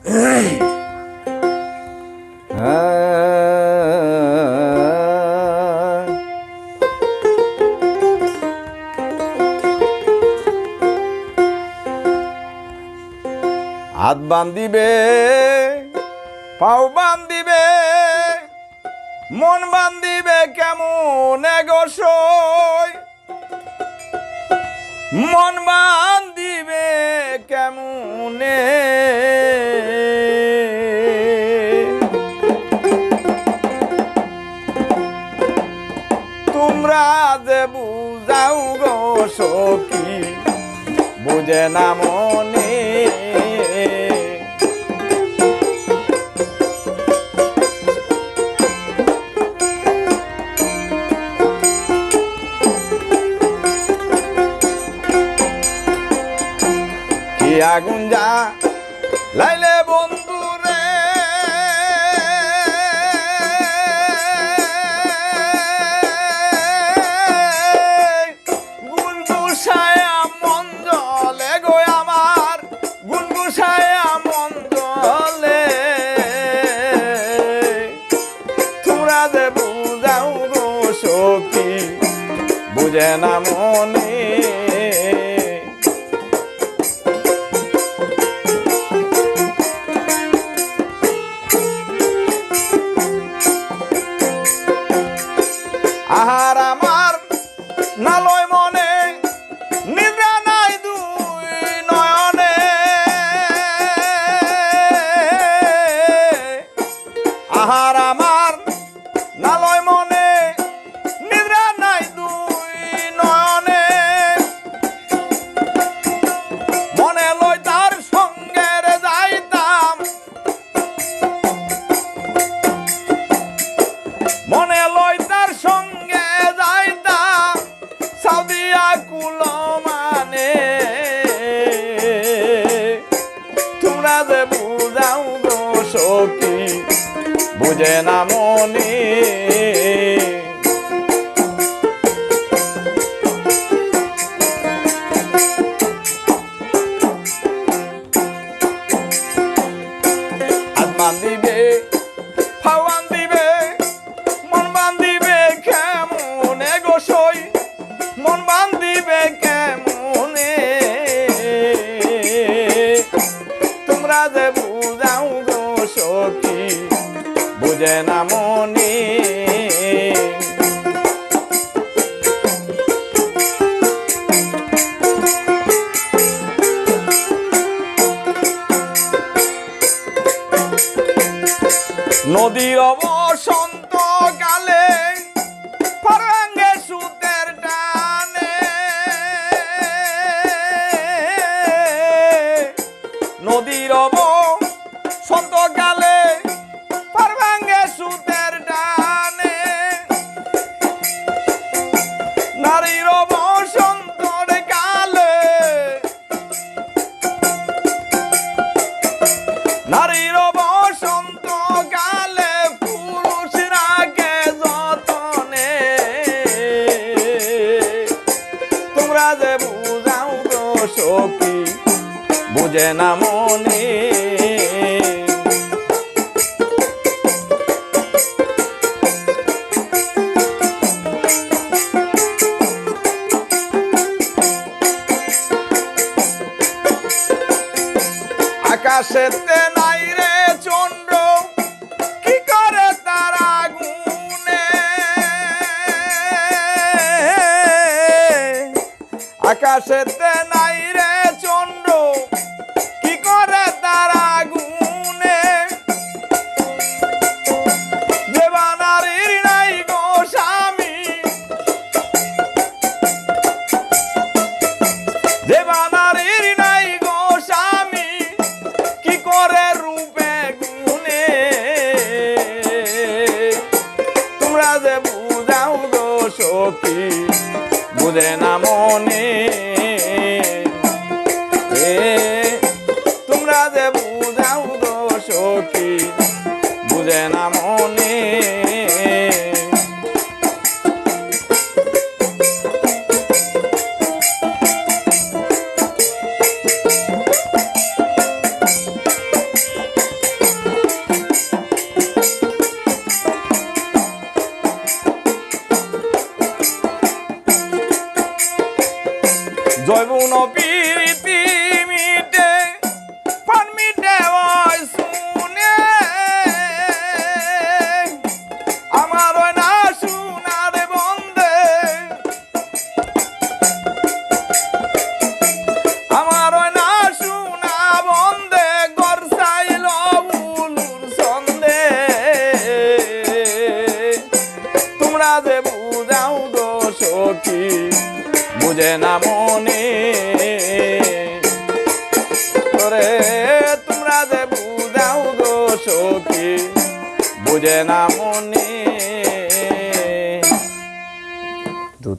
হাত বান্ধিবে, পাও বান্ধিবে, মন বান্ধিবে কেমন গোসই, মন বান্ধিবে কেমনে। তোমরা যে বুঝাও গো সখী, বুঝে না মনে। কি আগুন যা লাইলে বন্ধু রে, গুনগুসায়া মন জলে গো আমার, গুনগুসায়া মন জলে। তোমরা যে বুঝাও গো সখী, বুঝে না মনে। আহার আমার নালয় মনে, নিদ্রা নাই দুই নয়নে। আহার আমার নালয় মনে, নিদ্রা নাই দুই নয়নে। মনে লই তার সঙ্গে রে যাইতাম, মনে লই তার সঙ্গে যাইতাম সাউদিয়া কুলো মানে। তোমরা যে বুঝাও গো সখী, বুঝে না মনে। হাত বান্ধিবে, পাও বান্ধিবে, মন বান্ধিবে কেমনে গোসই, মন বান্ধিবে কেমনে। তোমরা যে বুঝাও গো সখী, বুঝে না মনে। নদীর বসন্ত কালে ফরঙ্গে সুতের টানে, নদীর বসন্ত কালে ফরঙ্গে সুতের টানে। নারীর বসন্তর কালে, নারীর বসন্ত কালে পুরুষরা কে যতনে। তোমরা যে বুঝাও গো সখী, বুঝে না মনে। আকাশেতে নাই রে চন্দ্র, কি করে তার আগুনে। আকাশেতে নাই রে চন্দ্র, কি করে তার আগুনে। দেবানারীর নাই গো স্বামী, দেবানারীর নাই গো স্বামী, কি করে রূপে গুণে। তোমরা যে বুঝাও গো সখী, বুঝে না মনে। জৈবুন প্রীতি মিটে প্রাণ মিটে ওই শুনে আমার ওই না শোনার বন্দে আমার ওই না শোনা বন্দে গর চাইল বুলুর ছন্দে তোমরা যে বুঝাও গো সখী বুঝে না মনে ওরে তোমরা যে বুঝাও গো সখী বুঝে না মনে